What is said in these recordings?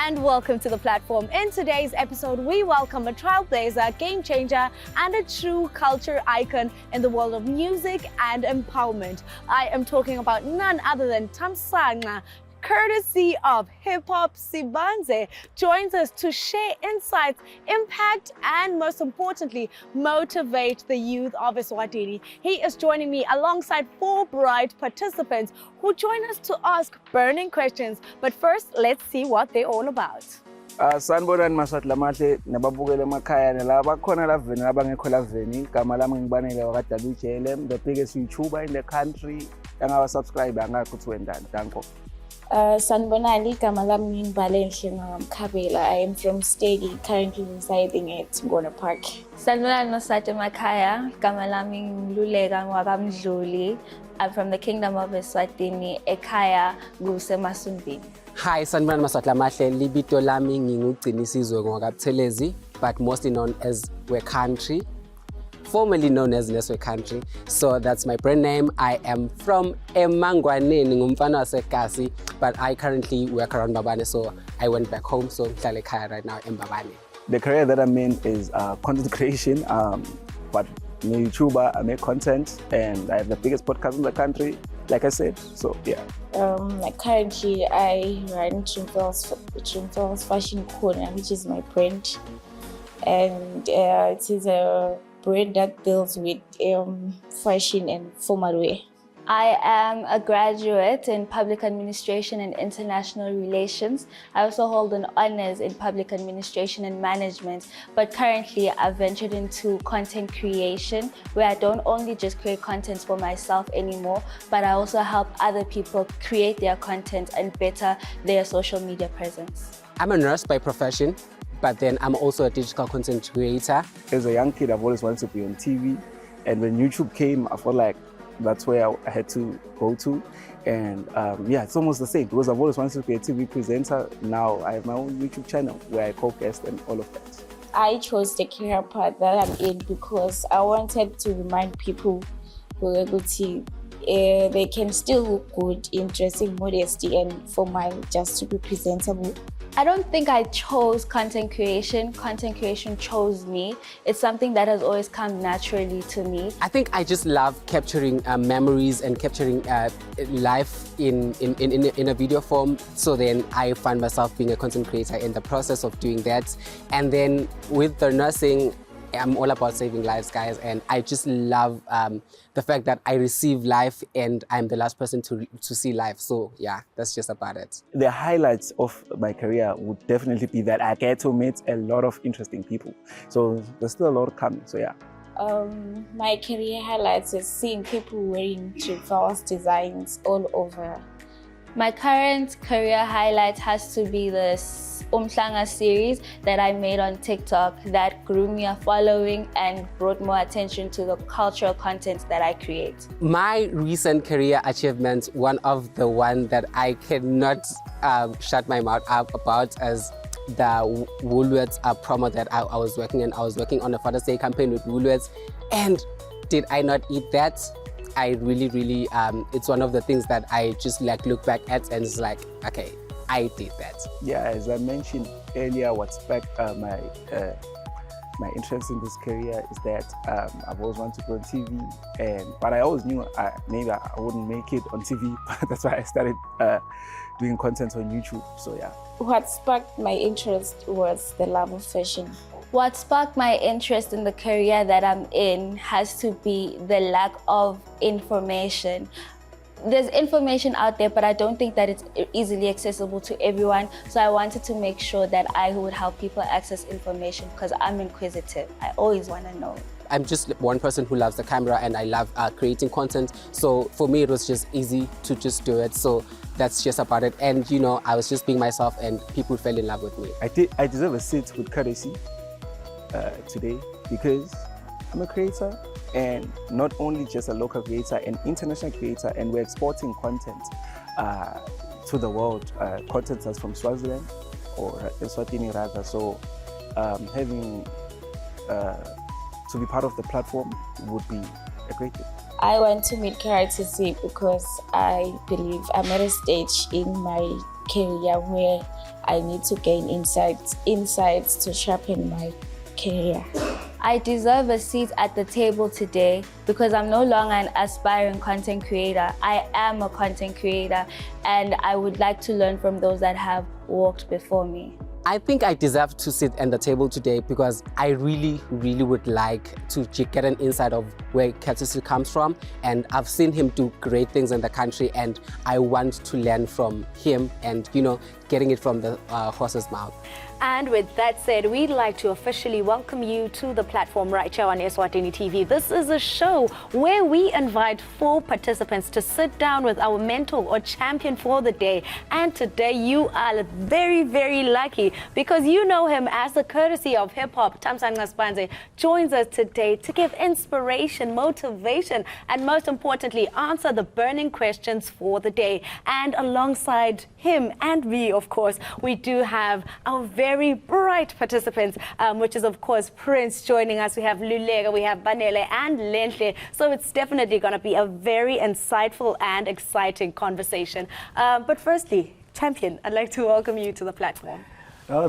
and welcome to the platform. In today's episode, we welcome a trailblazer, game changer, and a true culture icon in the world of music and empowerment. I am talking about none other than Thamsanqa, courtesy of Hip Hop Sibanze, joins us to share insights, impact, and most importantly, motivate the youth of Eswatini. He is joining me alongside 4 bright participants who join us to ask burning questions. But first, let's see what they're all about. Sanibonani maswati lamahle nababukela emakhaya nalaba bakhona laveni labangekho laveni igama lami ngibanele wakwa WJLM, the biggest YouTuber in the country. Angaba subscribe angakho kuthi wendani. Danko. Sanibonani, igama lami ngibalenhle ngamkhabela. I am from Stegi, currently residing at Ngona Park. Sanibonani nosate makhaya, igama lami ngiluleka ngwakamdluli. I'm from the Kingdom of Eswatini, ekhaya kuseMasundini. Hi, sanibonani maswati lamahle, libito lami ngingugcinisizwe ngwakabuthelezi, but mostly known as We Country, formerly known as Neswe Country. So that's my brand name. I am from Emangwaneni, ngumfana waseKasi, but I currently work around Mbabane, so I went back home, so ngihlala ekhaya right now in Mbabane. The career that I'm in is content creation, but I'm a YouTuber, I make content, and I have the biggest podcast in the country, like I said, so yeah. Currently, I run Trimfell's Fashion Corner, which is my brand, and it is a brand that deals with fashion and formal wear. I am a graduate in Public Administration and International Relations. I also hold an honors in Public Administration and Management, but currently I've ventured into content creation, where I don't only just create content for myself anymore, but I also help other people create their content and better their social media presence. I'm a nurse by profession, but then I'm also a digital content creator. As a young kid, I've always wanted to be on TV, and when YouTube came, I felt like that's where I had to go to. And yeah, it's almost the same, because I've always wanted to be a TV presenter. Now I have my own YouTube channel where I co-guest and all of that. I chose the career path that I'm in because I wanted to remind people who are good to they can still look good in dressing modesty and formal, just to be presentable. I don't think I chose content creation. Content creation chose me. It's something that has always come naturally to me. I think I just love capturing memories and capturing life in a video form. So then I find myself being a content creator in the process of doing that. And then with the nursing, I'm all about saving lives, guys, and I just love the fact that I receive life and I'm the last person to see life. So yeah, that's just about it. The highlights of my career would definitely be that I get to meet a lot of interesting people. So there's still a lot coming, so yeah. My career highlights is seeing people wearing Trimfell's designs all over. My current career highlight has to be the Umhlanga series that I made on TikTok that grew me a following and brought more attention to the cultural content that I create. My recent career achievement, one of the one that I cannot shut my mouth up about, as the Woolworths promo that I was working in. I was working on a Father's Day campaign with Woolworths, and did I not eat that? I really, it's one of the things that I just look back at and it's like, okay, I did that. Yeah, as I mentioned earlier, what sparked my interest in this career is that I've always wanted to go on TV, but I always knew maybe I wouldn't make it on TV. That's why I started doing content on YouTube, so yeah. What sparked my interest was the love of fashion. What sparked my interest in the career that I'm in has to be the lack of information. There's information out there, but I don't think that it's easily accessible to everyone. So I wanted to make sure that I would help people access information, because I'm inquisitive. I always want to know. I'm just one person who loves the camera, and I love creating content. So for me, it was just easy to just do it. So that's just about it. And you know, I was just being myself and people fell in love with me. I deserve a seat with KRTC today, because I'm a creator, and not only just a local creator, an international creator, and we're exporting content to the world. Content that's from Swaziland, or Eswatini rather. So having to be part of the platform would be a great thing. I want to meet KRTC because I believe I'm at a stage in my career where I need to gain insights to sharpen my career. I deserve a seat at the table today because I'm no longer an aspiring content creator. I am a content creator, and I would like to learn from those that have walked before me. I think I deserve to sit at the table today because I really would like to get an insight of where KRTC comes from, and I've seen him do great things in the country, and I want to learn from him and, you know, getting it from the horse's mouth. And with that said, we'd like to officially welcome you to the platform right here on Eswatini TV. This is a show where we invite 4 participants to sit down with our mentor or champion for the day. And today you are very lucky because you know him as the courtesy of hip-hop. Thamsanqa Spanze joins us today to give inspiration, motivation, and most importantly, answer the burning questions for the day. And alongside him and me, of course, we do have our very bright participants, which is, of course, Prince joining us. We have Lulega, we have Banele, and Lenhle. So it's definitely going to be a very insightful and exciting conversation. But firstly, champion, I'd like to welcome you to the platform.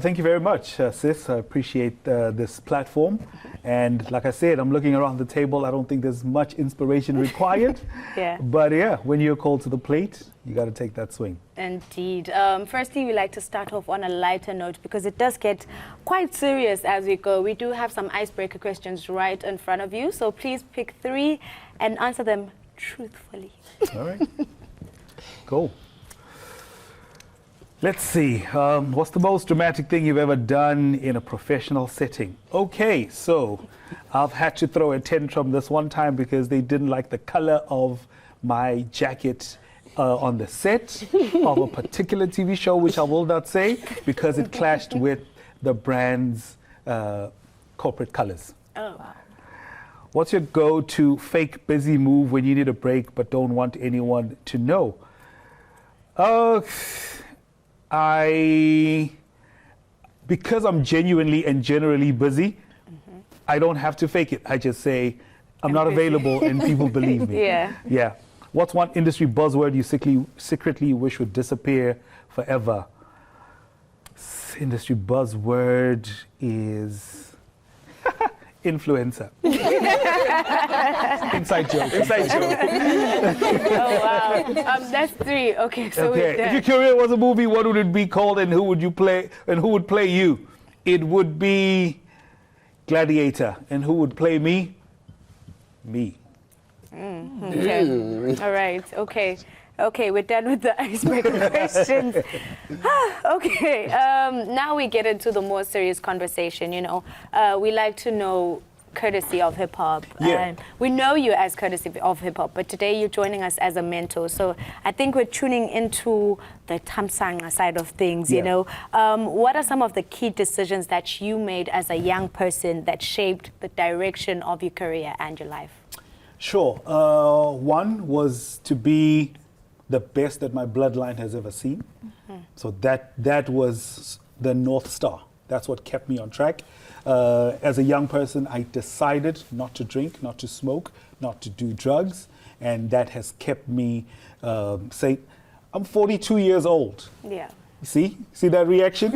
Thank you very much, sis. I appreciate this platform. And like I said, I'm looking around the table. I don't think there's much inspiration required. Yeah. But yeah, when you're called to the plate, you got to take that swing. Indeed. Firstly, we like to start off on a lighter note because it does get quite serious as we go. We do have some icebreaker questions right in front of you. So please pick 3 and answer them truthfully. All right. Cool. Let's see, what's the most dramatic thing you've ever done in a professional setting? Okay, so I've had to throw a tantrum this one time because they didn't like the color of my jacket on the set of a particular TV show, which I will not say, because it clashed with the brand's corporate colors. Oh, wow. What's your go-to fake busy move when you need a break but don't want anyone to know? Because I'm genuinely and generally busy, I don't have to fake it. I just say, I'm not available and people believe me. Yeah. Yeah. What's one industry buzzword you secretly wish would disappear forever? Industry buzzword is influencer. Inside joke. Inside joke. Oh, wow. That's 3. Okay, so Okay. If your career was a movie, what would it be called and who would you play and who would play you? It would be Gladiator. And who would play me? Me. Okay. All right. Okay. Okay, we're done with the icebreaker questions. Okay. Now we get into the more serious conversation. You know, we like to know courtesy of hip hop. Yeah. And we know you as courtesy of hip hop, but today you're joining us as a mentor. So I think we're tuning into the Thamsanqa side of things. Yeah. You know, what are some of the key decisions that you made as a young person that shaped the direction of your career and your life? Sure. One was to be the best that my bloodline has ever seen. So that was the North Star. That's what kept me on track. As a young person, I decided not to drink, not to smoke, not to do drugs, and that has kept me safe. I'm 42 years old. Yeah. See that reaction?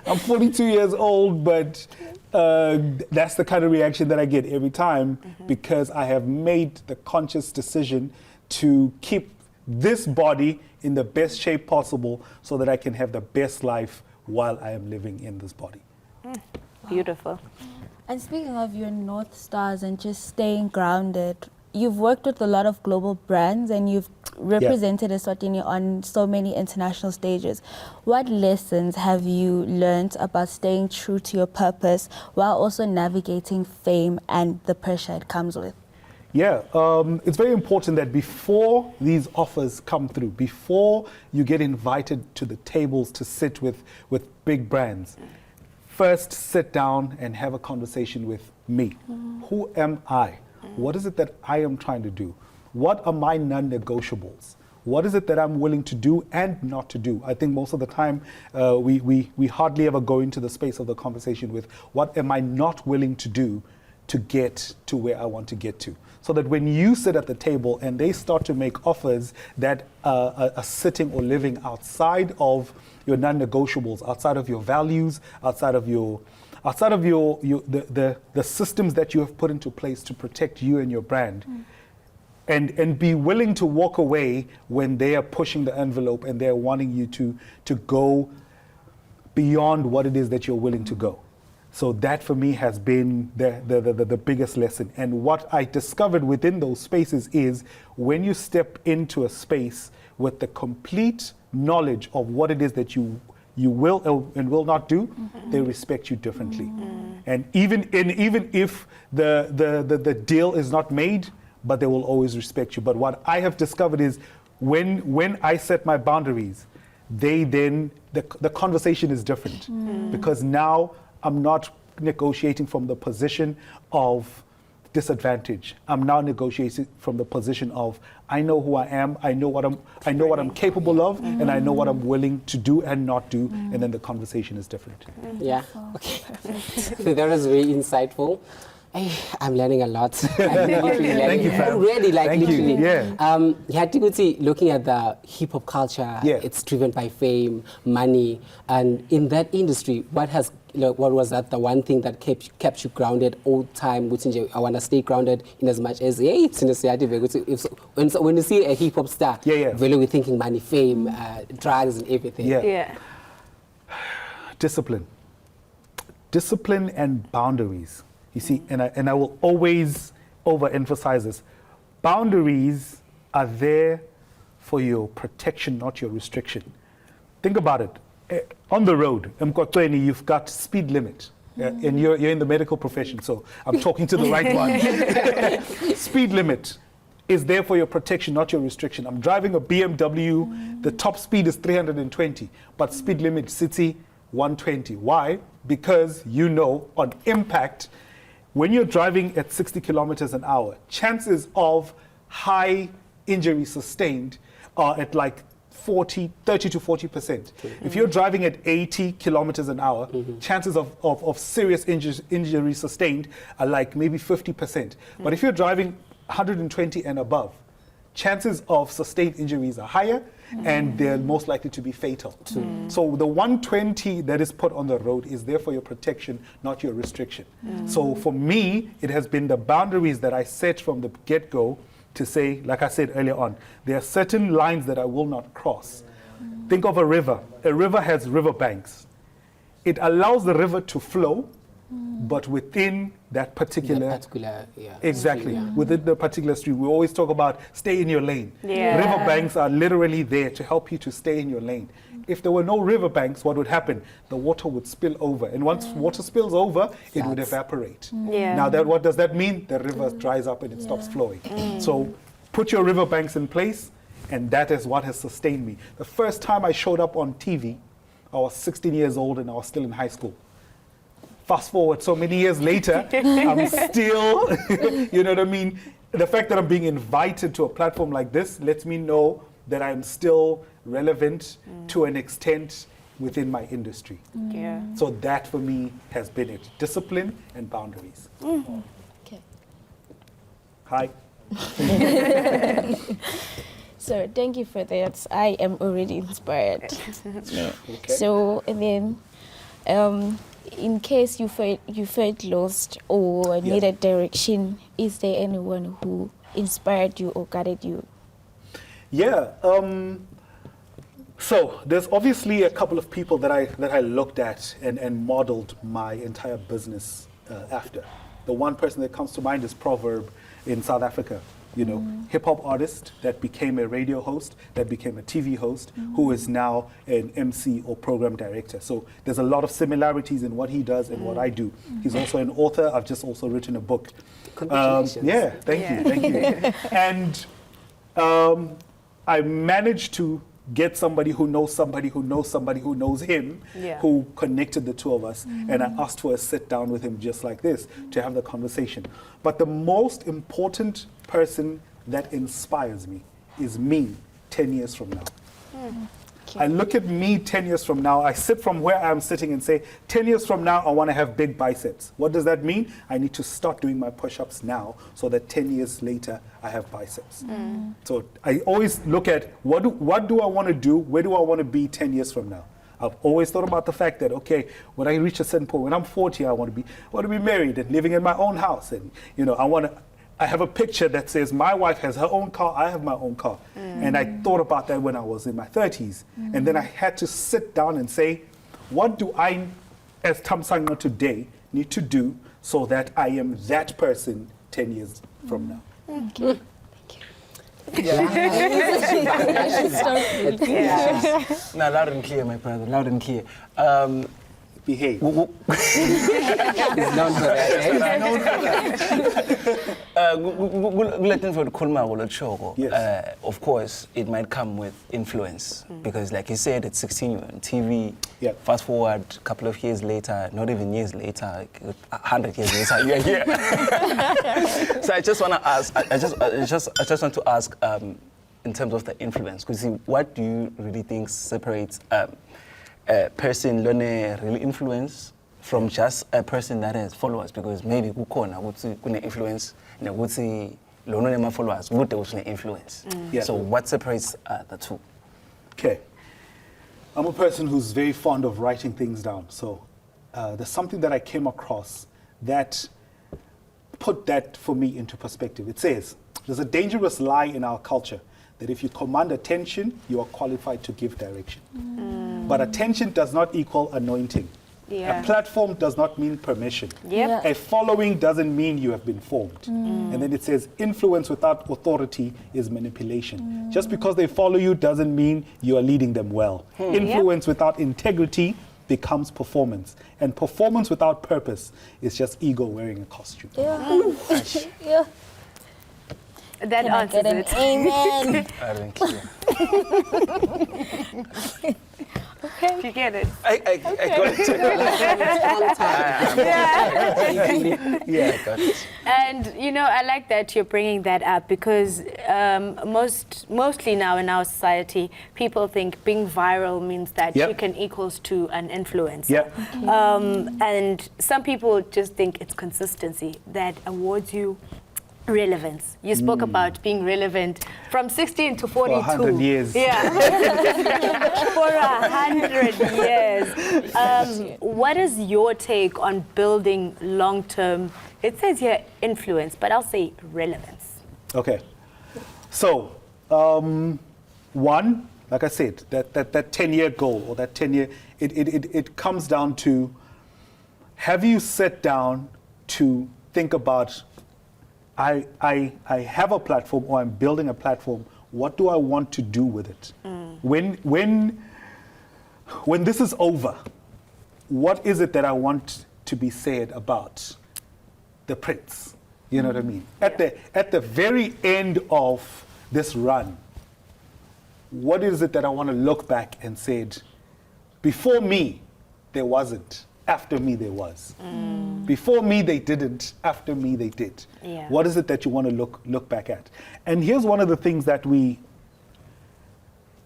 I'm 42 years old, but that's the kind of reaction that I get every time because I have made the conscious decision to keep this body in the best shape possible so that I can have the best life while I am living in this body. Beautiful. And speaking of your North Stars and just staying grounded, you've worked with a lot of global brands and you've represented Eswatini on so many international stages. What lessons have you learned about staying true to your purpose while also navigating fame and the pressure it comes with? Yeah, it's very important that before these offers come through, before you get invited to the tables to sit with big brands, first sit down and have a conversation with me. Who am I? What is it that I am trying to do? What are my non-negotiables? What is it that I'm willing to do and not to do? I think most of the time we hardly ever go into the space of the conversation with what am I not willing to do to get to where I want to get to. So that when you sit at the table and they start to make offers that are sitting or living outside of your non-negotiables, outside of your values, outside of the systems that you have put into place to protect you and your brand, and be willing to walk away when they are pushing the envelope and they're wanting you to go beyond what it is that you're willing to go. So that for me has been the biggest lesson. And what I discovered within those spaces is when you step into a space with the complete knowledge of what it is that you will and will not do, they respect you differently. And even if the deal is not made, but they will always respect you. But what I have discovered is when I set my boundaries, the conversation is different, because now I'm not negotiating from the position of disadvantage. I'm now negotiating from the position of I know who I am, I know what I'm capable of, and I know what I'm willing to do and not do, and then the conversation is different. Yeah. Okay. That was very insightful. I'm learning a lot. Thank you, fam. Really, like Thank literally. you. Yeah. Looking at the hip hop culture, Yeah. it's driven by fame, money, and in that industry, what was that the one thing that kept you grounded all the time? I want to stay grounded in as much as it's when you see a hip hop star, really we're thinking money, fame, drugs, and everything. Yeah. Discipline and boundaries. You see, and I will always overemphasize this. Boundaries are there for your protection, not your restriction. Think about it. On the road, you've got speed limit. And you're in the medical profession, so I'm talking to the right one. Speed limit is there for your protection, not your restriction. I'm driving a BMW, the top speed is 320, but speed limit city 120. Why? Because on impact, when you're driving at 60 kilometers an hour, chances of high injury sustained are at like 30 to 40%. If you're driving at 80 kilometers an hour, chances of serious injury sustained are like maybe 50%. But if you're driving 120 and above, chances of sustained injuries are higher, and they're most likely to be fatal. So the 120 that is put on the road is there for your protection, not your restriction. So for me, it has been the boundaries that I set from the get-go to say, like I said earlier on, there are certain lines that I will not cross. Think of a river. A river has river banks. It allows the river to flow, but within that particular exactly, within the particular stream. We always talk about stay in your lane. River banks are literally there to help you to stay in your lane. If there were no river banks, what would happen? The water would spill over, and once water spills over, it would evaporate. Now what does that mean? The river dries up and it stops flowing. So put your river banks in place, and that is what has sustained me. The first time I showed up on TV, I was 16 years old and I was still in high school. Fast forward so many years later, I'm still, you know what I mean? The fact that I'm being invited to a platform like this lets me know that I'm still relevant to an extent within my industry. So that for me has been it. Discipline and boundaries. Okay. Hi. So thank you for that. I am already inspired. So, and then, in case you felt lost or needed direction, is there anyone who inspired you or guided you? So there's obviously a couple of people that I looked at and modeled my entire business after. The one person that comes to mind is Proverb in South Africa. Hip-hop artist that became a radio host, that became a TV host, who is now an MC or program director. So there's a lot of similarities in what he does and what I do. He's also an author. I've just also written a book. Congratulations. Thank you. And I managed to get somebody who knows somebody who knows somebody who knows him, who connected the two of us. And I asked for a sit down with him just like this to have the conversation. But the most important person that inspires me is me 10 years from now. I look at me 10 years from now, I sit from where I'm sitting and say, 10 years from now, I want to have big biceps. What does that mean? I need to start doing my push-ups now so that 10 years later, I have biceps. So I always look at what do I want to do? Where do I want to be 10 years from now? I've always thought about the fact that, okay, when I reach a certain point, when I'm 40, I want to be married and living in my own house. And, you know, I have a picture that says my wife has her own car, I have my own car. And I thought about that when I was in my 30s. And then I had to sit down and say, what do I, as Tamsanga today, need to do so that I am that person 10 years from now? Okay. No, loud and clear, my brother, loud and clear. Behave. He's known for that, Yes. Of course, it might come with influence because, like you said, at 16 you're on TV. Yeah. Fast forward a couple of years later, not even years later, like 100 years later, you're here. So I just want to ask. I just want to ask in terms of the influence. Because what do you really think separates a person learning real influence from just a person that has followers? Because maybe kukhona kune influence nekuthi lo nonema followers kude usine influence. Yeah. So what separates the two? Okay. I'm a person who's very fond of writing things down. So there's something that I came across that put that for me into perspective. It says, there's a dangerous lie in our culture that if you command attention, you are qualified to give direction. But attention does not equal anointing. Yeah. A platform does not mean permission. Yep. A following doesn't mean you have been formed. And then it says influence without authority is manipulation. Just because they follow you doesn't mean you are leading them well. Influence without integrity becomes performance. And performance without purpose is just ego wearing a costume. Yeah. That Can I answers get an it. amen? I don't care. Okay. You get it. I got it. Yeah. I got it. And you know, I like that you're bringing that up because mostly now in our society, people think being viral means that Yep. you can equals to an influencer. Yeah. And some people just think it's consistency that awards you relevance. You spoke about being relevant from 16 to 42. 100 years. Yeah. For 100 years. What is your take on building long-term, it says here influence, but I'll say relevance? Okay. So, one, like I said, that 10-year goal or that 10-year, it comes down to, have you sat down to think about, I have a platform or I'm building a platform, what do I want to do with it? When this is over, what is it that I want to be said about the prince? You know what I mean? At the very end of this run, what is it that I want to look back and said, before me, there wasn't. After me, there was. Before me, they didn't. After me, they did. Yeah. What is it that you want to look back at? And here's one of the things that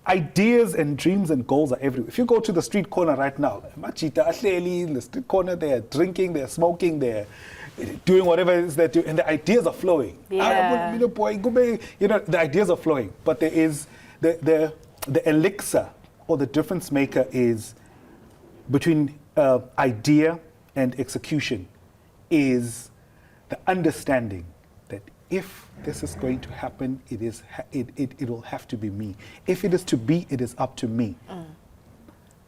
ideas and dreams and goals are everywhere. If you go to the street corner right now, Machita, Ahleli, in the street corner, they're drinking, they're smoking, they're doing whatever it is they're doing, and the ideas are flowing. Yeah. You know, the ideas are flowing. But there is the elixir or the difference maker is between idea and execution is the understanding that if this is going to happen, it will have to be me. If it is to be, it is up to me.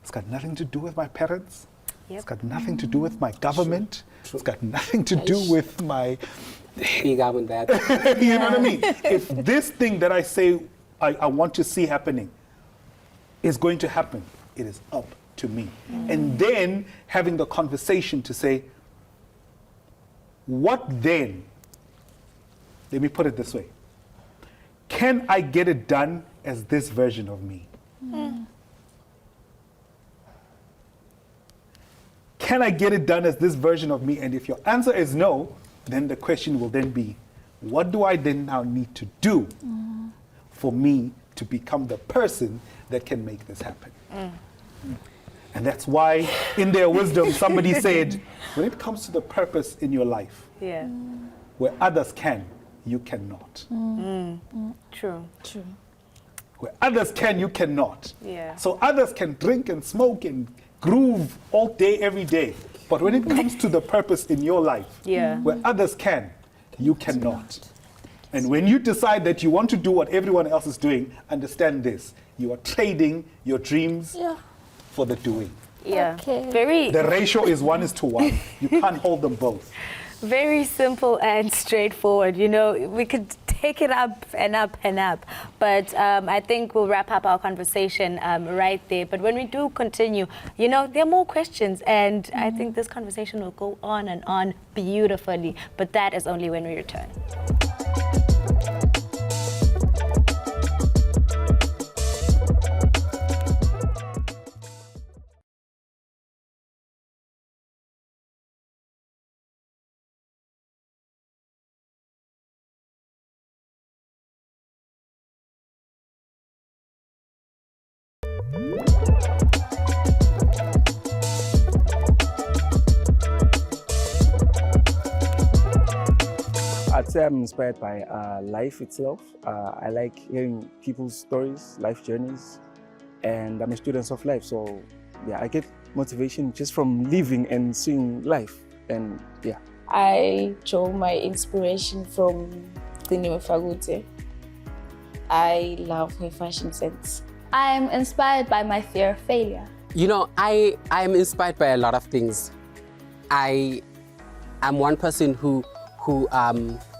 It's got nothing to do with my parents. Yep. It's got nothing to do with my government. It's got nothing to do with my... Big up on that. You know what I mean? If this thing that I say I want to see happening is going to happen, it is up to me. And then having the conversation to say, what then? Let me put it this way. Can I get it done as this version of me? Can I get it done as this version of me? And if your answer is no, then the question will then be, what do I then now need to do for me to become the person that can make this happen. And that's why, in their wisdom, somebody said, when it comes to the purpose in your life, where others can, you cannot. True. Where others can, you cannot. Yeah. So others can drink and smoke and groove all day, every day. But when it comes to the purpose in your life, where others can, you cannot. And when you decide that you want to do what everyone else is doing, understand this. You are trading your dreams for the doing. Yeah. Okay. The ratio is 1:1. You can't hold them both. Very simple and straightforward. You know, we could take it up and up and up. But I think we'll wrap up our conversation right there. But when we do continue, you know, there are more questions. And I think this conversation will go on and on beautifully. But that is only when we return. I'd say I'm inspired by life itself. I like hearing people's stories, life journeys, and I'm a student of life. So yeah, I get motivation just from living and seeing life. And yeah. I draw my inspiration from Diniwe Fagute. I love her fashion sense. I'm inspired by my fear of failure. You know, I'm inspired by a lot of things. I'm one person who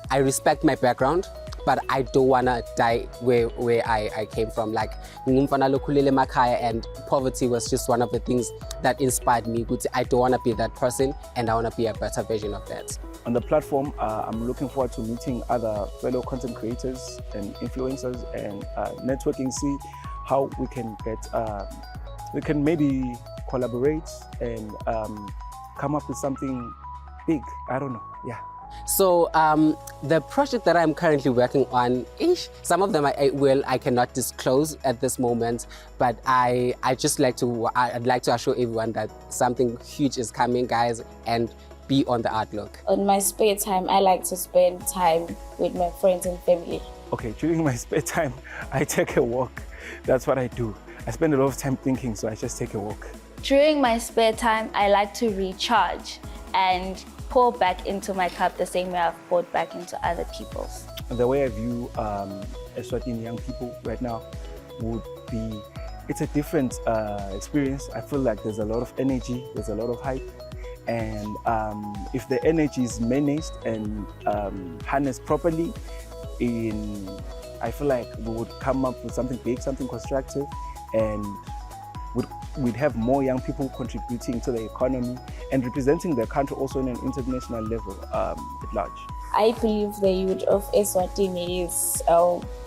I respect my background, but I don't wanna die where I came from. Like, and poverty was just one of the things that inspired me. I don't wanna be that person, and I wanna be a better version of that. On the platform, I'm looking forward to meeting other fellow content creators and influencers and networking, see how we can get, we can maybe collaborate and come up with something big. I don't know, yeah. So the project that I'm currently working on, some of them I cannot disclose at this moment, but I'd like to assure everyone that something huge is coming, guys, and be on the outlook. On my spare time, I like to spend time with my friends and family. Okay, during my spare time, I take a walk. That's what I do. I spend a lot of time thinking, so I just take a walk. During my spare time, I like to recharge and pour back into my cup the same way I've poured back into other people's. The way I view Eswatini young people right now would be, it's a different experience. I feel like there's a lot of energy, there's a lot of hype. And if the energy is managed and harnessed properly, I feel like we would come up with something big, something constructive, and we'd have more young people contributing to the economy and representing the country also on an international level at large. I believe the youth of Eswatini is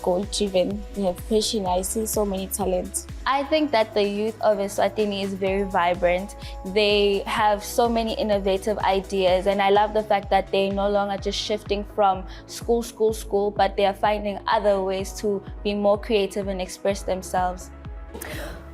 goal-driven. They have passion. I see so many talents. I think that the youth of Eswatini is very vibrant. They have so many innovative ideas, and I love the fact that they're no longer just shifting from school, but they are finding other ways to be more creative and express themselves.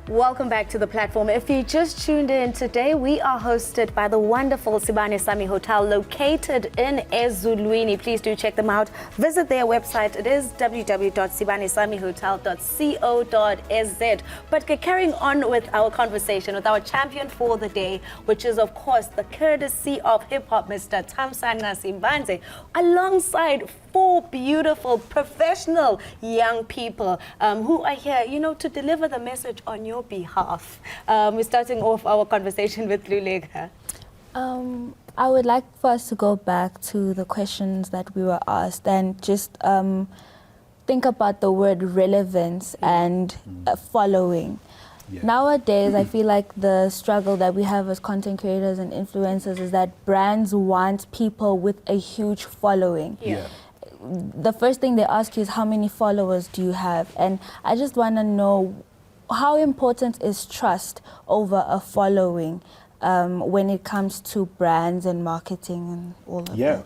Welcome back to the platform. If you just tuned in today, we are hosted by the wonderful Sibane Sami Hotel located in Ezulwini. Please do check them out. Visit their website. It is www.sibanesamihotel.co.za. But carrying on with our conversation with our champion for the day, which is of course the courtesy of hip hop, Mr. Thamsanqa Simbanze, alongside 4 beautiful professional young people who are here, you know, to deliver the message on your behalf. We're starting off our conversation with Lulega. I would like for us to go back to the questions that we were asked and just think about the word relevance and following. Yeah. Nowadays, I feel like the struggle that we have as content creators and influencers is that brands want people with a huge following. Yeah. The first thing they ask you is how many followers do you have? And I just want to know, how important is trust over a following when it comes to brands and marketing and all of that?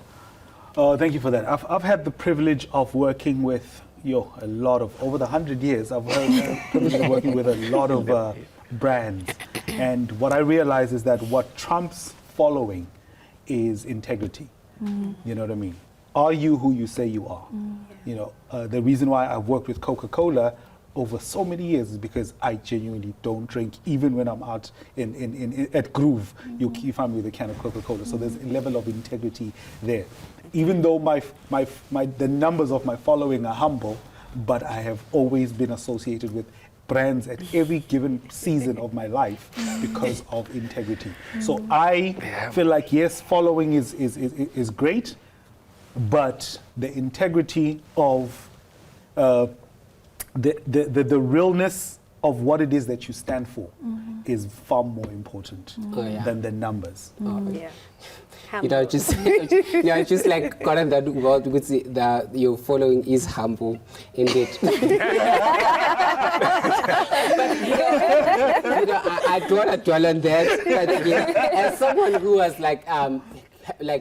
Thank you for that. I've had the privilege of working with a lot of, over the 100 years, I've been working with a lot of brands. And what I realize is that what trumps following is integrity. You know what I mean? Are you who you say you are? You know, the reason why I've worked with Coca-Cola over so many years is because I genuinely don't drink, even when I'm out at Groove. You find me with a can of Coca-Cola. So there's a level of integrity there. Even though the numbers of my following are humble, but I have always been associated with brands at every given season of my life because of integrity. So I feel like, yes, following is great, but the integrity of the realness of what it is that you stand for is far more important than the numbers. You know, just like got that word with your following is humble, indeed. But, I don't want to dwell on that. But as someone who has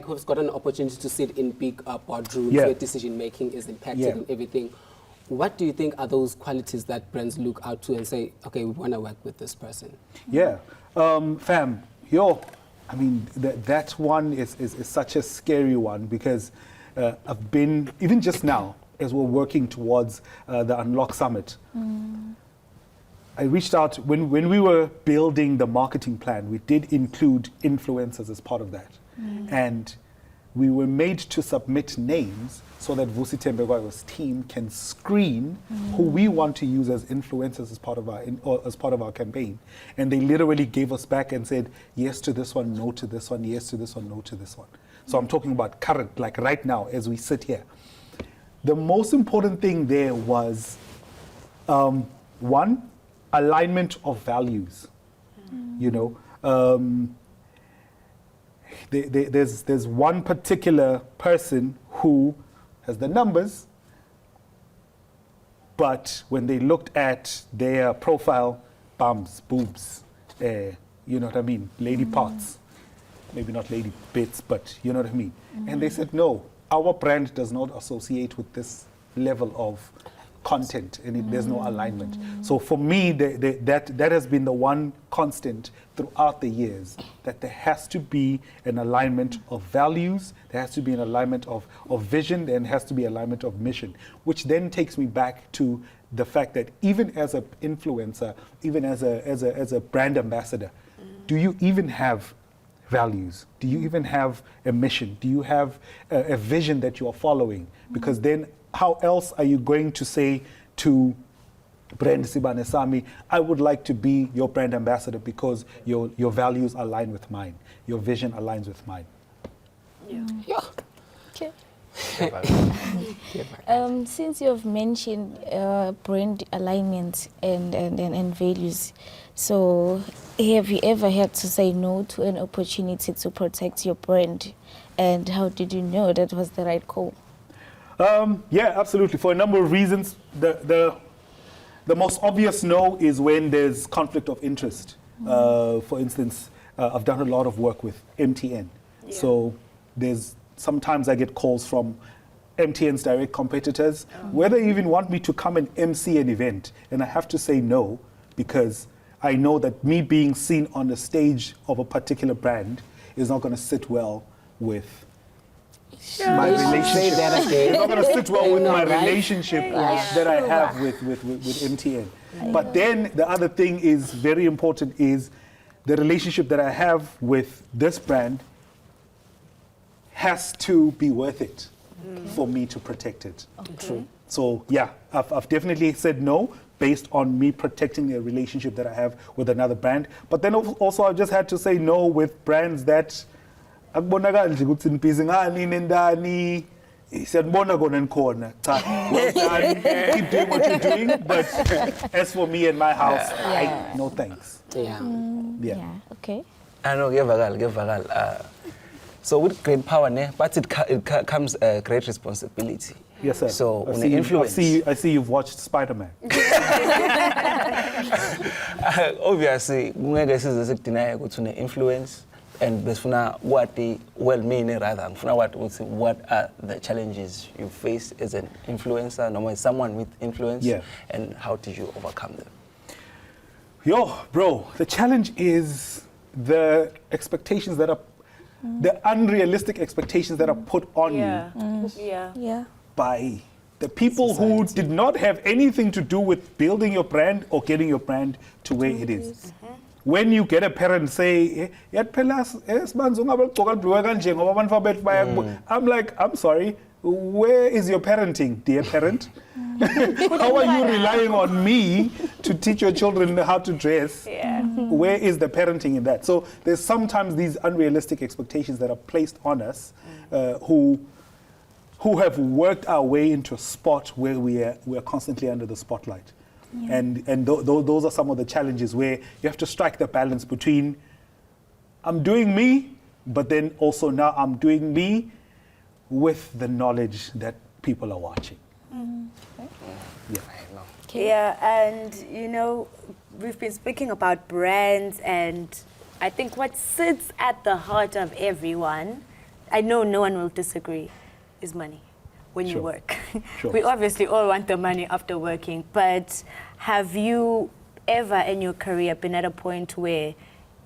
who's got an opportunity to sit in big boardrooms where decision making is impacted and everything, what do you think are those qualities that brands look out to and say, okay, we want to work with this person? Yeah, fam, I mean, that one is such a scary one because I've been, even just now, as we're working towards the Unlock Summit, I reached out, when we were building the marketing plan, we did include influencers as part of that. And we were made to submit names so that Vusi Tembegwayo's team can screen who we want to use as influencers as part of our campaign. And they literally gave us back and said, yes to this one, no to this one, yes to this one, no to this one. So I'm talking about current, like right now as we sit here. The most important thing there was, one, alignment of values. You know, there's one particular person who has the numbers, but when they looked at their profile, bums, boobs, you know what I mean, lady parts, maybe not lady bits, but you know what I mean. And they said, no, our brand does not associate with this level of content, and there's no alignment. So for me, that has been the one constant throughout the years, that there has to be an alignment of values, there has to be an alignment of vision, there has to be alignment of mission, which then takes me back to the fact that even as an influencer, even as a brand ambassador, do you even have values? Do you even have a mission? Do you have a vision that you are following? Because then how else are you going to say to Brand Sibane Sami, I would like to be your brand ambassador because your values align with mine, your vision aligns with mine. Okay. Since you've mentioned brand alignment and values, so have you ever had to say no to an opportunity to protect your brand? And how did you know that was the right call? Yeah, absolutely. For a number of reasons. The most obvious no is when there's conflict of interest. For instance, I've done a lot of work with MTN. So sometimes I get calls from MTN's direct competitors, where they even want me to come and MC an event. And I have to say no, because I know that me being seen on the stage of a particular brand is not going to sit well with my relationship. It's not going to sit well with my relationship that I have with MTN. But then the other thing is very important is the relationship that I have with this brand has to be worth it for me to protect it. True. So yeah, I've definitely said no based on me protecting the relationship that I have with another brand. But then also I just had to say no with brands that akubonakala nje ukuthi nibhizi ngani nendani siyabona kona nikhona cha keep doing what you're doing, but as for me and my house, no thanks. Yeah. Okay. I know, ngevakala. So with great power, but it comes great responsibility. Yes, sir. So on the influence, I see you've watched Spider-Man. Obviously, kungeke size sikudinaya ukuthi une influence. And what are the challenges you face as an influencer, normally someone with influence, and how did you overcome them? Yo, bro, the challenge is the expectations that are, the unrealistic expectations that are put on you by the people who did not have anything to do with building your brand or getting your brand to where it is. When you get a parent say, I'm like, I'm sorry, where is your parenting, dear parent? How are you relying on me to teach your children how to dress? Where is the parenting in that? So there's sometimes these unrealistic expectations that are placed on us who have worked our way into a spot where we are constantly under the spotlight. And those are some of the challenges where you have to strike the balance between I'm doing me, but then also now I'm doing me with the knowledge that people are watching. And you know, we've been speaking about brands, and I think what sits at the heart of everyone, I know no one will disagree, is money when you work. We obviously all want the money after working, but have you ever in your career been at a point where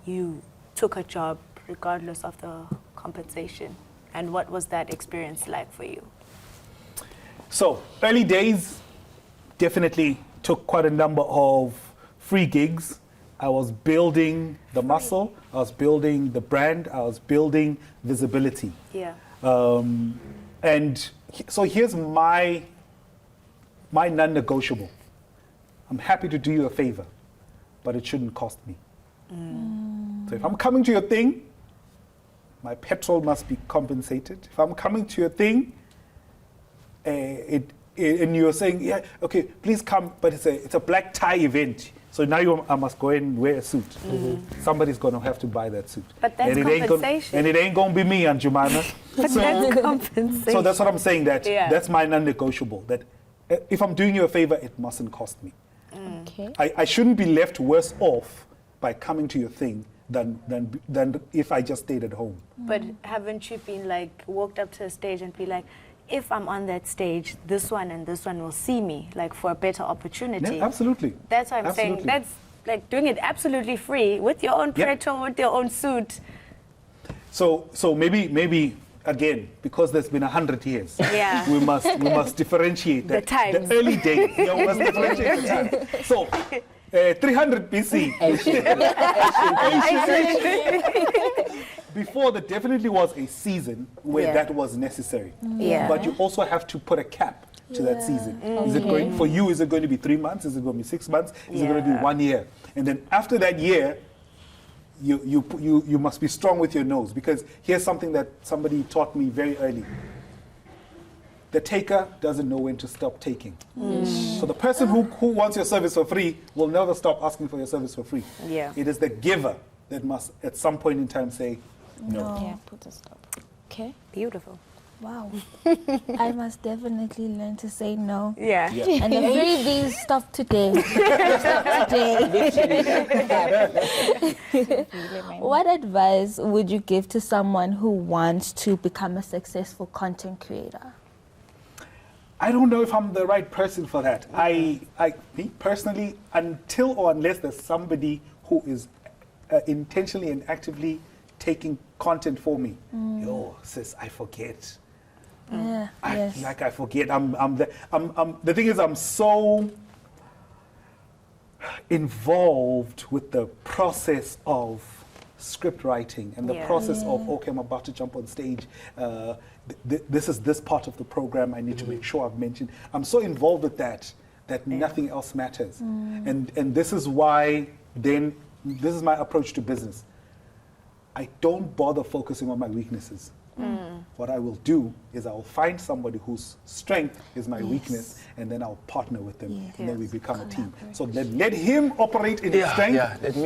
you took a job regardless of the compensation? And what was that experience like for you? So, early days, definitely took quite a number of free gigs. I was building the muscle, I was building the brand, I was building visibility. And so here's my non-negotiable. I'm happy to do you a favor, but it shouldn't cost me. So if I'm coming to your thing, my petrol must be compensated. If I'm coming to your thing, and you're saying, yeah, okay, please come, but it's a black tie event. So now I must go and wear a suit. Somebody's going to have to buy that suit. But that's compensation. And it ain't going to be me, Aunt Jemima. But that's compensation. So that's what I'm saying, that that's my non-negotiable. That if I'm doing you a favor, it mustn't cost me. I shouldn't be left worse off by coming to your thing than if I just stayed at home. But haven't you been like walked up to a stage and be like, if I'm on that stage, this one and this one will see me, like for a better opportunity? Yeah, absolutely. That's what I'm saying. That's like doing it absolutely free with your own petrol, with your own suit. So maybe again, because there's been 100 years, Yeah. we must differentiate The times. the early days. Yeah, we must differentiate the time. So 300 BC. Before, there definitely was a season where that was necessary. But you also have to put a cap to that season. Is it going for you? Is it going to be 3 months? Is it going to be 6 months? Is it going to be 1 year? And then after that year, you must be strong with your nose, because here's something that somebody taught me very early. The taker doesn't know when to stop taking. So the person who wants your service for free will never stop asking for your service for free. It is the giver that must at some point in time say no. Yeah, put a stop. Okay. Beautiful. Wow. I must definitely learn to say no. Yeah. And the freebies stop today. What advice would you give to someone who wants to become a successful content creator? I don't know if I'm the right person for that. Me personally, until or unless there's somebody who is intentionally and actively taking content for me, yo, sis, I forget. I forget. The thing is, I'm so involved with the process of script writing and the process of, okay, I'm about to jump on stage. This is this part of the program I need to make sure I've mentioned. I'm so involved with that nothing else matters. And this is why then, this is my approach to business. I don't bother focusing on my weaknesses. What I will do is I'll find somebody whose strength is my weakness, and then I'll partner with them, and then we become a team. So let him operate in his strength. Let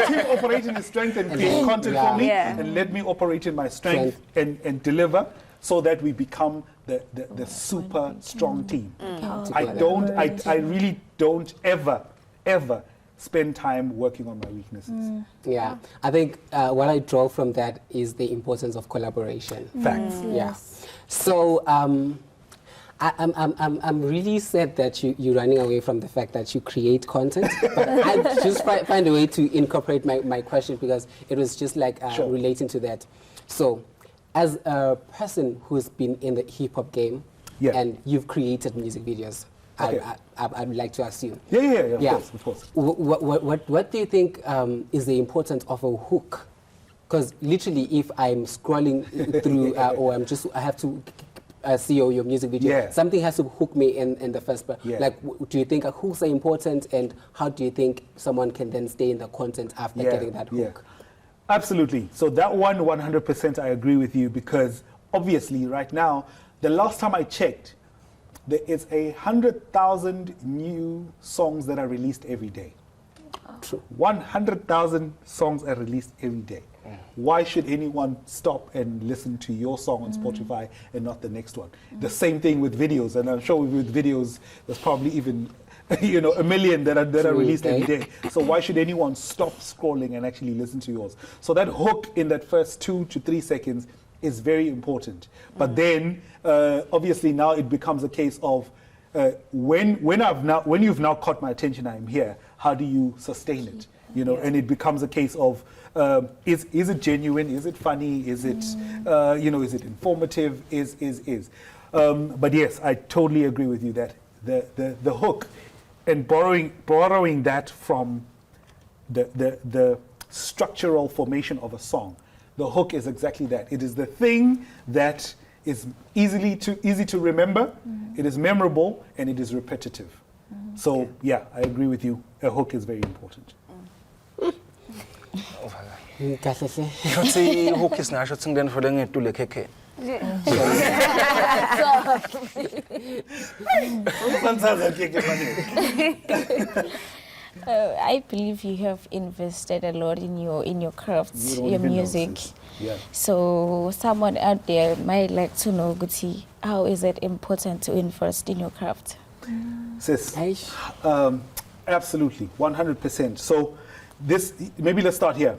him operate in his strength and create content for me, and let me operate in my strength and deliver, so that we become the super strong team. I really don't ever spend time working on my weaknesses. Yeah, I think what I draw from that is the importance of collaboration. Facts. Yeah. So I'm really sad that you're running away from the fact that you create content. But I just find a way to incorporate my question because it was just like relating to that. So, as a person who's been in the hip hop game and you've created music videos, I'd like to ask you. Of course. What do you think is the importance of a hook? Because literally, if I'm scrolling through or I have to see your music video, something has to hook me in the first part. Like, do you think hooks are important, and how do you think someone can then stay in the content after getting that hook? Absolutely. So that 100% I agree with you, because obviously right now, the last time I checked, there is 100,000 new songs that are released every day. True. 100,000 songs are released every day. Why should anyone stop and listen to your song on Spotify and not the next one? The same thing with videos, and I'm sure with videos, there's probably even a million that are released every day. So why should anyone stop scrolling and actually listen to yours? So that hook in that first 2 to 3 seconds is very important. But then, obviously, now it becomes a case of when you've now caught my attention, I'm here. How do you sustain it? And it becomes a case of is it genuine? Is it funny? Is it is it informative? But yes, I totally agree with you that the hook and borrowing that from the structural formation of a song. The hook is exactly that. It is the thing that is easy to remember, it is memorable, and it is repetitive. So yeah, I agree with you. A hook is very important. Hook is not I believe you have invested a lot in your crafts, your music. So someone out there might like to know, Guti, how is it important to invest in your craft? Sis, absolutely, 100%. So maybe let's start here.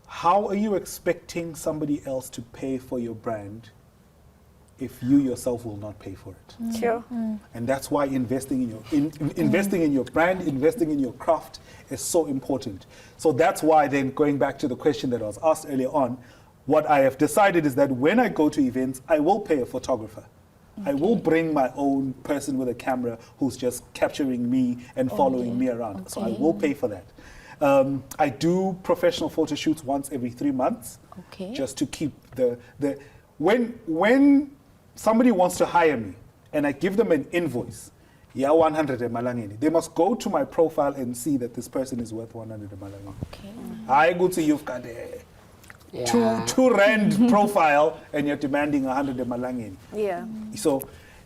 How are you expecting somebody else to pay for your brand if you yourself will not pay for it? Sure. And that's why investing in your brand, investing in your craft is so important. So that's why then, going back to the question that I was asked earlier on, what I have decided is that when I go to events, I will pay a photographer. I will bring my own person with a camera who's just capturing me and following me around. So I will pay for that. I do professional photo shoots once every 3 months, just to keep when somebody wants to hire me and I give them an invoice, 100 malangeni, they must go to my profile and see that this person is worth 100 malangeni. I go to you've got a two rand profile and you're demanding 100 malangeni. So,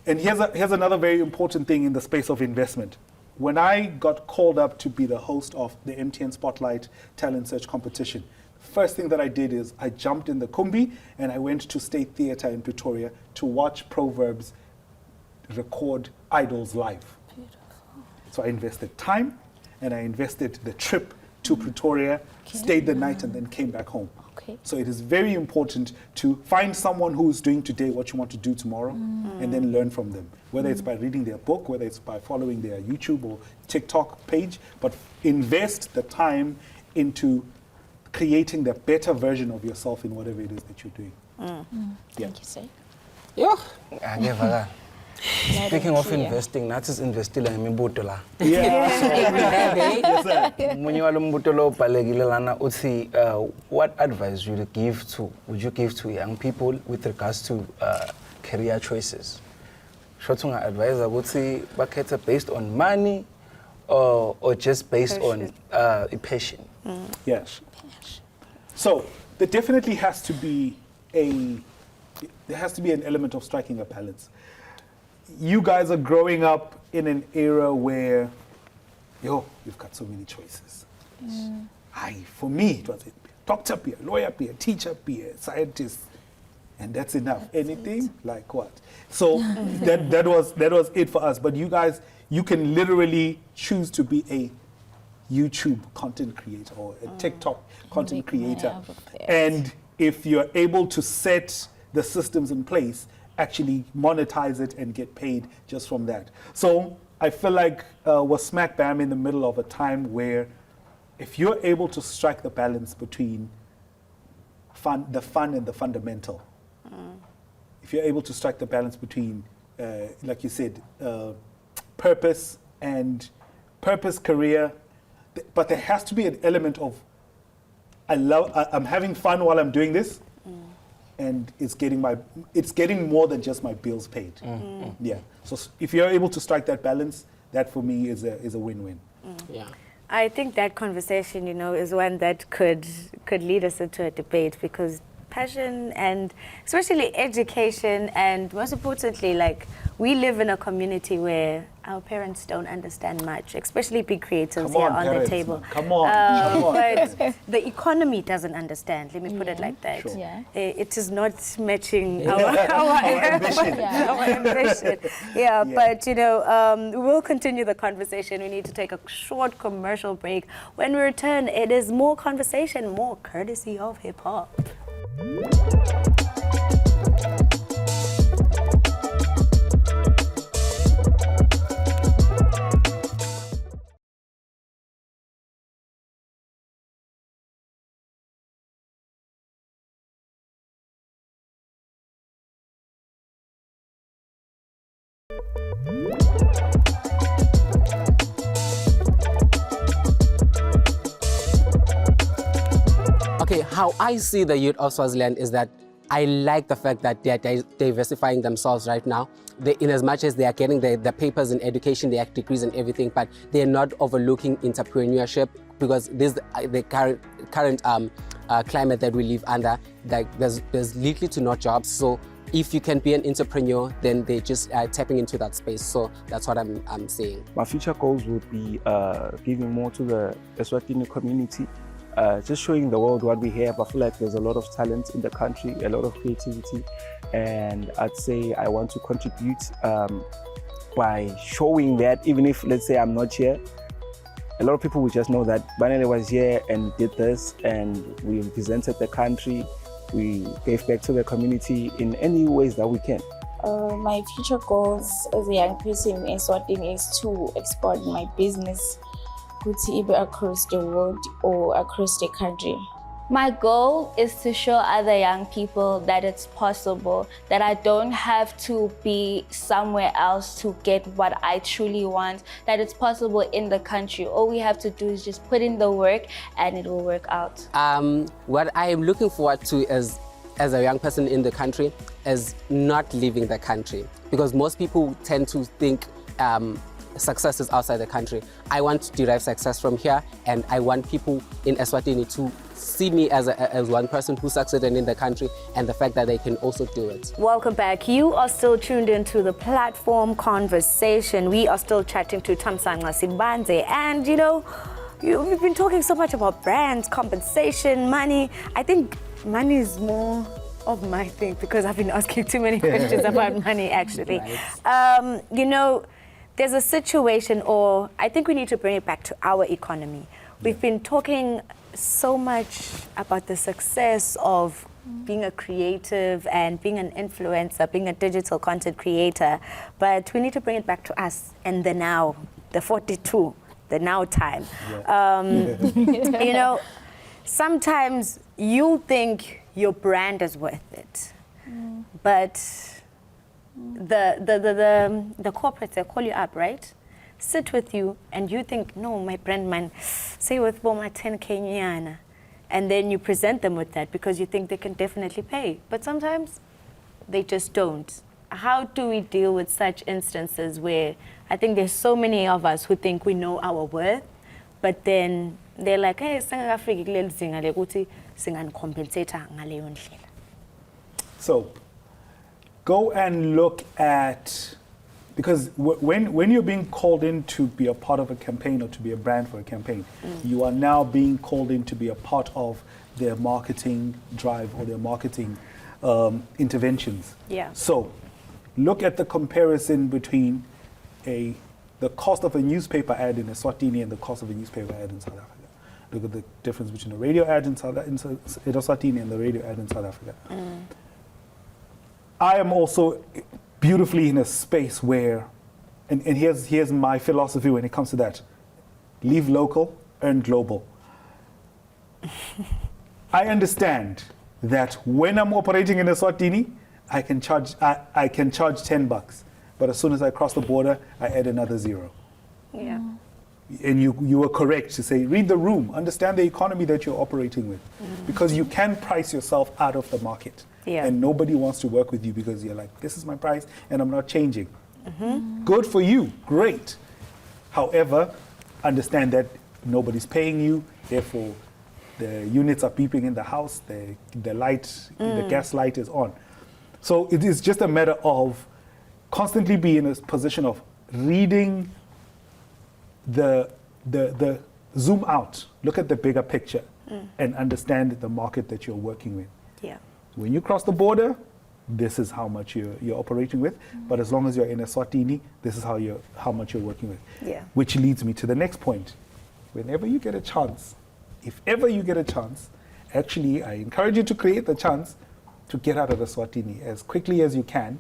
and here's another very important thing in the space of investment. When I got called up to be the host of the MTN Spotlight Talent Search Competition, first thing that I did is I jumped in the Kumbi and I went to State Theatre in Pretoria to watch Proverbs record idols live. Beautiful. So I invested time and I invested the trip to Pretoria, stayed the night and then came back home. So it is very important to find someone who's doing today what you want to do tomorrow and then learn from them. Whether it's by reading their book, whether it's by following their YouTube or TikTok page, but invest the time into creating the better version of yourself in whatever it is that you're doing. Thank you, sir. Speaking of investing, that is investing in Mbuto la. What advice would you give to young people with regards to career choices? Shotunga advice I would say bucket based on money or just based on passion. Yes. So there definitely has to be an element of striking a balance. You guys are growing up in an era where, you've got so many choices. For me, it was a doctor, be a lawyer, be a teacher, be a scientist, and that's enough. Anything like what? So that was it for us. But you guys, you can literally choose to be a YouTube content creator or a TikTok content Make money creator. out of it. And if you're able to set the systems in place, actually monetize it and get paid just from that. So I feel like we're smack bam in the middle of a time where if you're able to strike the balance between the fun and the fundamental, if you're able to strike the balance between, like you said, purpose, career, but there has to be an element of I'm having fun while I'm doing this, and it's getting more than just my bills paid. Yeah. So if you're able to strike that balance, that for me is a win-win. Yeah. I think that conversation, is one that could lead us into a debate, because passion and especially education, and most importantly, like, we live in a community where our parents don't understand much, especially big creators here on the table. Come on. But the economy doesn't understand. Let me put it like that. Sure. Yeah. It is not matching our ambition. Our ambition. Yeah, but we'll continue the conversation. We need to take a short commercial break. When we return, it is more conversation, more courtesy of hip hop. Okay, how I see the youth of Swaziland is that I like the fact that they are diversifying themselves right now. In as much as they are getting the papers in education, the degrees and everything, but they're not overlooking entrepreneurship, because this the current climate that we live under. Like there's little to no jobs. So if you can be an entrepreneur, then they're just tapping into that space. So that's what I'm saying. My future goals would be giving more to the Eswatini community, just showing the world what we have. I feel like there's a lot of talent in the country, a lot of creativity, and I'd say I want to contribute by showing that, even if, let's say, I'm not here, a lot of people will just know that Banele was here and did this, and we represented the country, we gave back to the community in any ways that we can. My future goals as a young person in Eswatini is to export my business either across the world or across the country. My goal is to show other young people that it's possible, that I don't have to be somewhere else to get what I truly want, that it's possible in the country. All we have to do is just put in the work and it will work out. What I am looking forward to as a young person in the country is not leaving the country, because most people tend to think success is outside the country. I want to derive success from here, and I want people in Eswatini to see me as one person who succeeded in the country, and the fact that they can also do it. Welcome back. You are still tuned into the platform conversation. We are still chatting to Tamsanga Simbanze, and we've been talking so much about brands, compensation, money. I think money is more of my thing, because I've been asking too many questions about money, actually. Right. There's a situation, or I think we need to bring it back to our economy. We've been talking so much about the success of being a creative and being an influencer, being a digital content creator, but we need to bring it back to us and the now, the 42, the now time. Yeah. Sometimes you think your brand is worth it, but the corporates, they call you up, right? Sit with you, and you think, no, my brand man, say with Boma 10K nyana. And then you present them with that because you think they can definitely pay. But sometimes they just don't. How do we deal with such instances where I think there's so many of us who think we know our worth, but then they're like, hey, so go and look at, because when you're being called in to be a part of a campaign or to be a brand for a campaign, you are now being called in to be a part of their marketing drive or their marketing interventions. Yeah. So look at the comparison between a the cost of a newspaper ad in Eswatini and the cost of a newspaper ad in South Africa. Look at the difference between a radio ad in Eswatini and the radio ad in South Africa. I am also beautifully in a space where, and here's my philosophy when it comes to that: leave local, earn global. I understand that when I'm operating in Eswatini, I can charge $10, but as soon as I cross the border, I add another zero. Yeah. And you were correct to say, read the room, understand the economy that you're operating with, because you can price yourself out of the market. Yeah. And nobody wants to work with you because you're like, this is my price and I'm not changing. Good for you, great. However, understand that nobody's paying you, therefore the units are beeping in the house, the light, the gas light is on. So it is just a matter of constantly being in a position of reading the zoom out, look at the bigger picture and understand the market that you're working with. Yeah. When you cross the border, this is how much you're operating with. But as long as you're in Eswatini, this is how much you're working with. Yeah. Which leads me to the next point. Whenever you get a chance, if ever you get a chance, actually I encourage you to create the chance to get out of Eswatini as quickly as you can.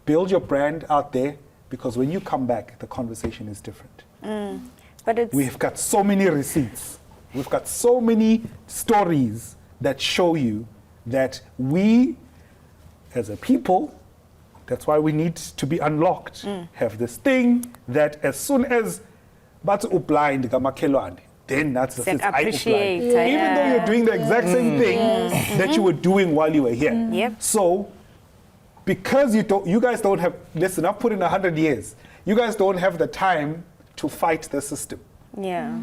Build your brand out there, because when you come back, the conversation is different. But it's We've got so many receipts. We've got so many stories that show you that we, as a people, that's why we need to be unlocked, have this thing that as soon as bathu ublind kamakhelwane, then that's the like I appreciate, ublind. Even though you're doing the exact same thing that you were doing while you were here. Yep. So, because you guys don't have, listen, I've put in 100 years. You guys don't have the time to fight the system. yeah.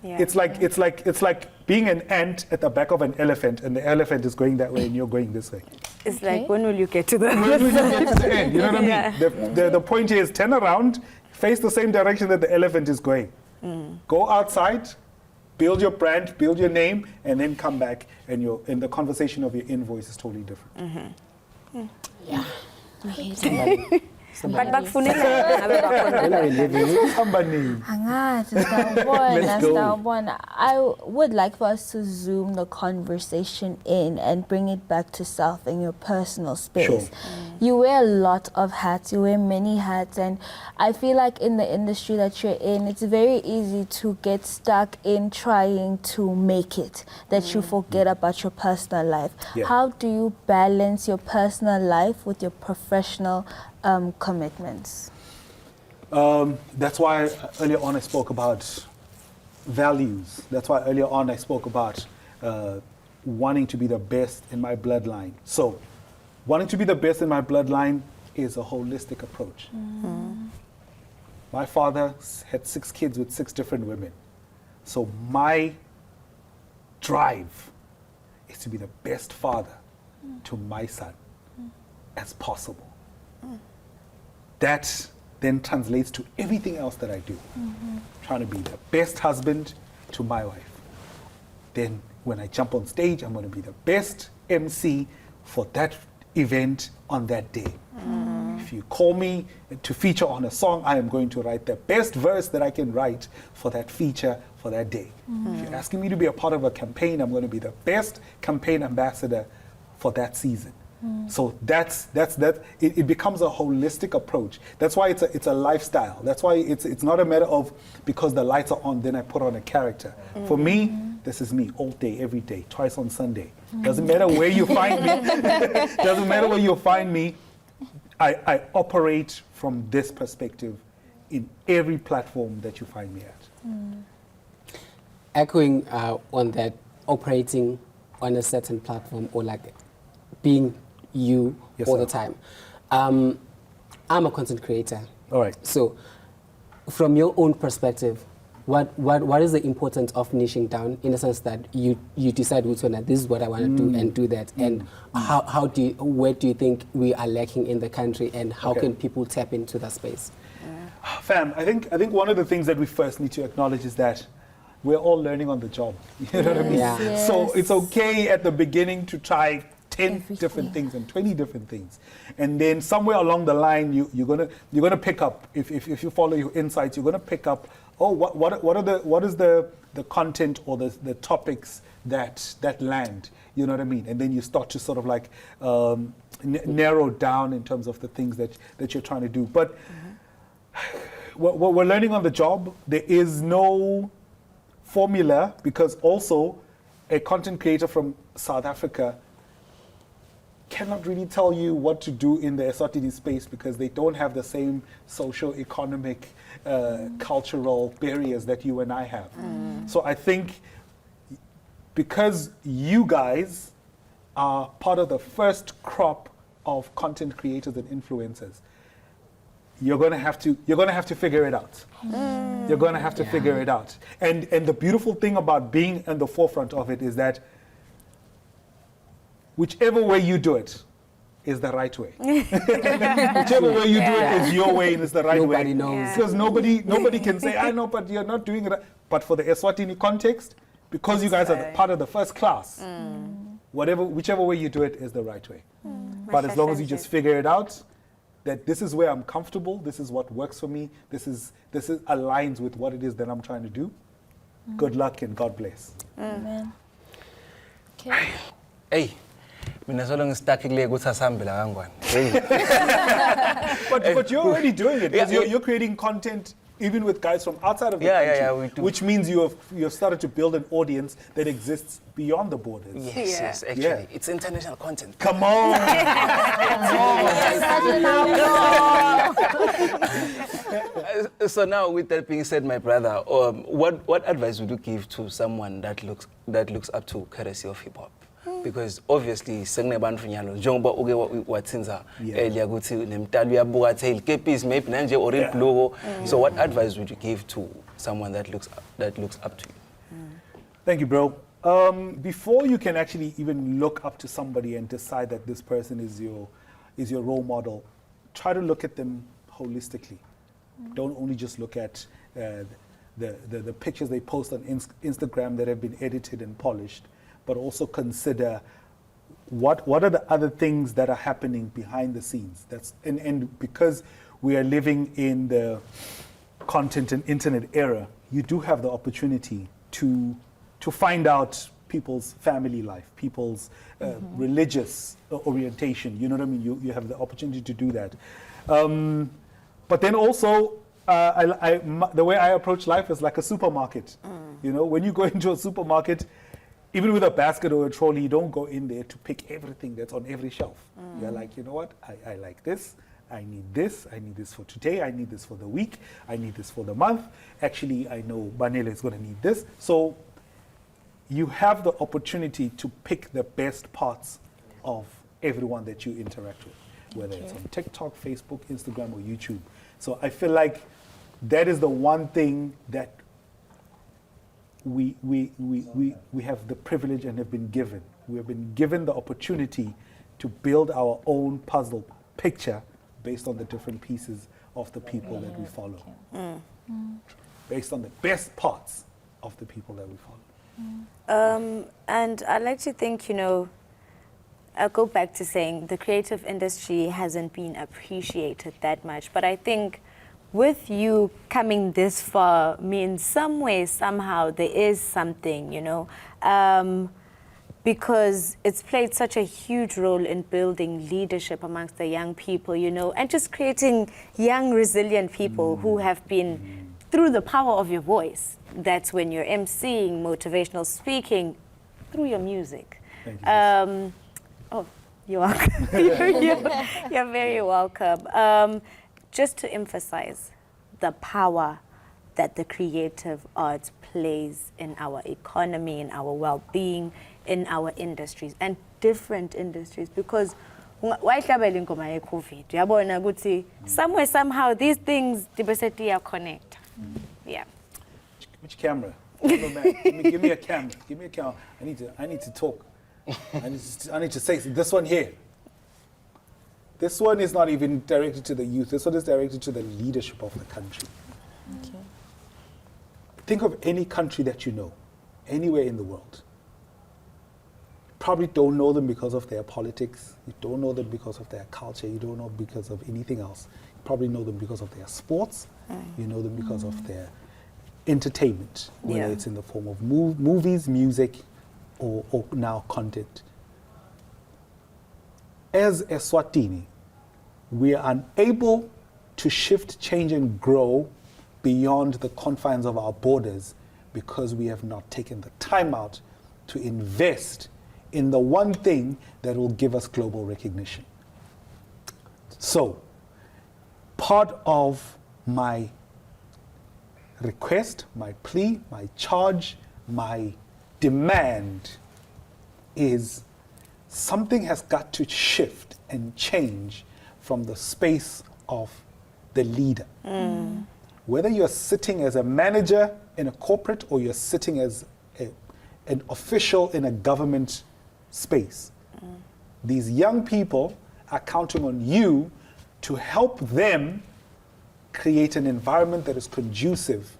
It's like being an ant at the back of an elephant, and the elephant is going that way and you're going this way. It's like, when will you get to the When we get to the end, you know what I mean? Yeah. The point here is turn around, face the same direction that the elephant is going. Go outside, build your brand, build your name, and then come back, and the conversation of your invoice is totally different. But bakufunela Somebody. Let's go. I would like for us to zoom the conversation in and bring it back to self in your personal space. Sure. You wear a lot of hats, you wear many hats, and I feel like in the industry that you're in, it's very easy to get stuck in trying to make it, that you forget about your personal life. Yeah. How do you balance your personal life with your professional commitments? That's why earlier on I spoke about values. That's why earlier on I spoke about wanting to be the best in my bloodline. So, wanting to be the best in my bloodline is a holistic approach. My father had 6 kids with 6 different women. So my drive is to be the best father to my son as possible. That then translates to everything else that I do. Trying to be the best husband to my wife. Then when I jump on stage, I'm going to be the best MC for that event on that day. If you call me to feature on a song, I am going to write the best verse that I can write for that feature for that day. If you're asking me to be a part of a campaign, I'm going to be the best campaign ambassador for that season. So that's it becomes a holistic approach. That's why it's a lifestyle. That's why it's not a matter of because the lights are on, then I put on a character. For me, this is me all day, every day, twice on Sunday. Doesn't matter where you find me. Doesn't matter where you find me. I operate from this perspective in every platform that you find me at. Echoing on that, operating on a certain platform or like being you Yes, all sir. the time. I'm a content creator. All right. So from your own perspective, what is the importance of niching down in the sense that you decide which one, this is what I want to do and do that, and where do you think we are lacking in the country, and how can people tap into that space? Fam, I think one of the things that we first need to acknowledge is that we're all learning on the job. You know what I mean? Yeah. So it's okay at the beginning to try 10 different things and 20 different things. And then somewhere along the line, you're gonna pick up, if you follow your insights, you're gonna pick up, oh, what is the content or the topics that land, you know what I mean? And then you start to sort of like narrow down in terms of the things that you're trying to do. But what we're learning on the job, there is no formula, because also a content creator from South Africa cannot really tell you what to do in the Eswatini space, because they don't have the same socio-economic, cultural barriers that you and I have. So I think because you guys are part of the first crop of content creators and influencers, you're gonna have to figure it out. You're gonna have to figure it out. And the beautiful thing about being in the forefront of it is that whichever way you do it is the right way. Whichever way you do it is your way and it's the right way. Nobody knows. Because nobody can say, I know, but you're not doing it. But for the Eswatini context, because you guys are part of the first class, whichever way you do it is the right way. But as long as you just figure it out, that this is where I'm comfortable, this is what works for me, this is aligns with what it is that I'm trying to do. Good luck and God bless. Amen. Okay. Hey, mina solo ngisitaki kule ukuthi asambe la kangwane. But you're already doing it, because you're creating content even with guys from outside of the country, we do. which means you have started to build an audience that exists beyond the borders. Yes, actually, it's international content. Come on! So now, with that being said, my brother, what advice would you give to someone that looks up to courtesy of hip hop? Because obviously, senginebantu nyalo njengoba uke watsinza earlier ukuthi nemtalo uyabuka tail kepis maybe nanje or logo. So what advice would you give to someone that looks up to you? Thank you, bro. Before you can actually even look up to somebody and decide that this person is your role model, try to look at them holistically. Don't only just look at the pictures they post on Instagram that have been edited and polished, but also consider what are the other things that are happening behind the scenes. And because we are living in the content and internet era, you do have the opportunity to find out people's family life, people's religious orientation. You know what I mean? You have the opportunity to do that. But then also, the way I approach life is like a supermarket. You know, when you go into a supermarket, even with a basket or a trolley, you don't go in there to pick everything that's on every shelf. You're like, you know what? I like this. I need this for today. I need this for the week. I need this for the month. Actually, I know Banele is going to need this. So you have the opportunity to pick the best parts of everyone that you interact with, whether it's on TikTok, Facebook, Instagram, or YouTube. So I feel like that is the one thing that we have the privilege and have been given. We have been given the opportunity to build our own puzzle picture based on the different pieces of the people that we follow. Based on the best parts of the people that we follow. And I like to think, you know, I'll go back to saying the creative industry hasn't been appreciated that much, but I think with you coming this far means some way, somehow there is something, you know, because it's played such a huge role in building leadership amongst the young people, you know, and just creating young, resilient people who have been, through the power of your voice, that's when you're emceeing, motivational speaking, through your music. Thank you. Oh, you're welcome. You're very welcome. Just to emphasize the power that the creative arts plays in our economy, in our well-being, in our industries, and different industries, because somewhere, somehow, these things are connected. Yeah. Which camera? Give me a camera. Give me a camera. I need to talk. I need to say this one here. This one is not even directed to the youth. This one is directed to the leadership of the country. Okay. Think of any country that you know, anywhere in the world. probably don't know them because of their politics. You don't know them because of their culture. You don't know because of anything else. You probably know them because of their sports. You know them because of their entertainment, whether it's in the form of movies, music, or now content. As Eswatini, we are unable to shift, change, and grow beyond the confines of our borders because we have not taken the time out to invest in the one thing that will give us global recognition. So, part of my request, my plea, my charge, my demand is something has got to shift and change from the space of the leader. Whether you're sitting as a manager in a corporate or you're sitting as an official in a government space, these young people are counting on you to help them create an environment that is conducive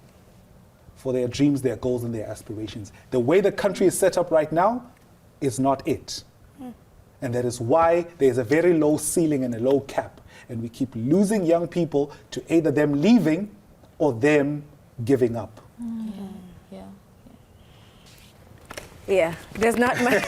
for their dreams, their goals, and their aspirations. The way the country is set up right now is not it. And that is why there's a very low ceiling and a low cap. And we keep losing young people to either them leaving or them giving up. Yeah, there's not much.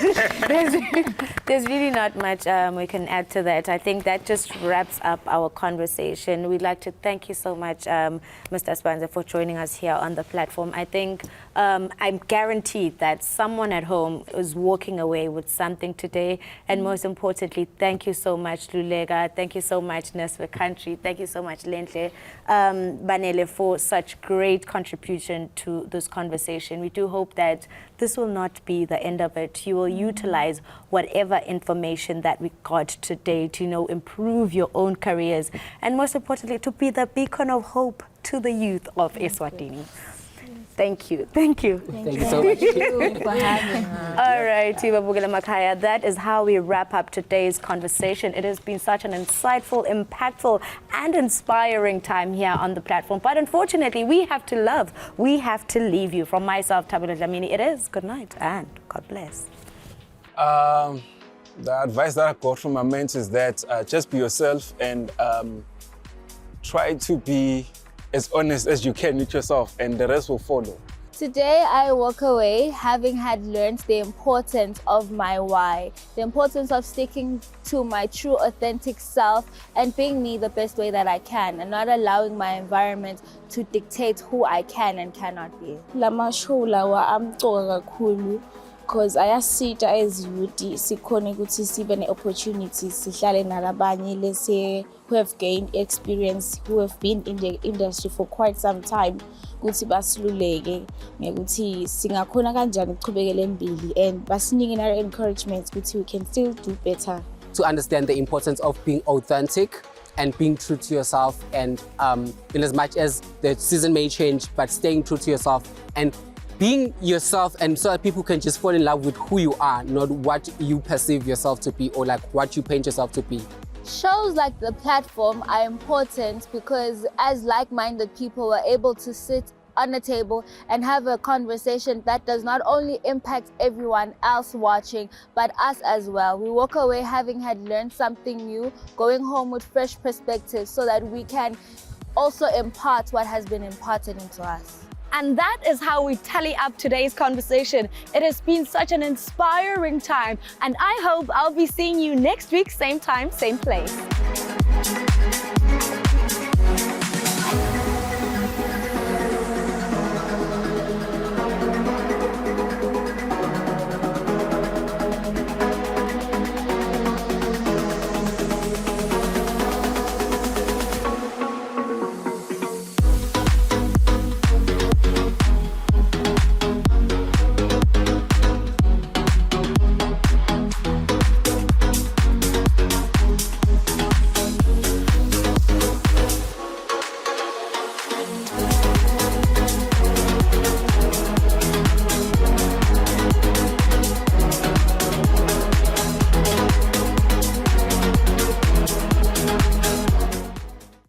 there's really not much we can add to that. I think that just wraps up our conversation. We'd like to thank you so much, Mr. Spanza, for joining us here on the platform. I think I'm guaranteed that someone at home is walking away with something today. And most importantly, thank you so much, Lulega. Thank you so much, Neswe Country. Thank you so much, Lentle Banele, for such great contribution to this conversation. We do hope that this will not be the end of it. You will utilize whatever information that we got today to, improve your own careers, and most importantly, to be the beacon of hope to the youth of Eswatini. Thank you. Thank you. Thank you so much. for having us. All right, Tiba Bugela Makaya, that is how we wrap up today's conversation. It has been such an insightful, impactful, and inspiring time here on the platform. But unfortunately, we have to love. We have to leave you. From myself, Tabula Dlamini, it is good night and God bless. The advice that I got from my mentors is that just be yourself and try to be as honest as you can with yourself, and the rest will follow. Today, I walk away having had learned the importance of my why, the importance of sticking to my true, authentic self and being me the best way that I can, and not allowing my environment to dictate who I can and cannot be. Lama show lawa amcoka kakhulu because ayasita as youth sikhona ukuthi sibe ne opportunities sihlale nalabanye lese who have gained experience, who have been in the industry for quite some time, ukuthi basiluleke ngekuthi singakhona kanjani ukuqhubekela embili, and basinike na encouragement ukuthi we can still do better. To understand the importance of being authentic and being true to yourself, and in as much as the season may change, but staying true to yourself and being yourself, and so that people can just fall in love with who you are, not what you perceive yourself to be or like what you paint yourself to be. Shows like the platform are important because as like-minded people we're able to sit on a table and have a conversation that does not only impact everyone else watching, but us as well. We walk away having had learned something new, going home with fresh perspectives so that we can also impart what has been imparted into us. And that is how we tally up today's conversation. It has been such an inspiring time, and I hope I'll be seeing you next week, same time, same place.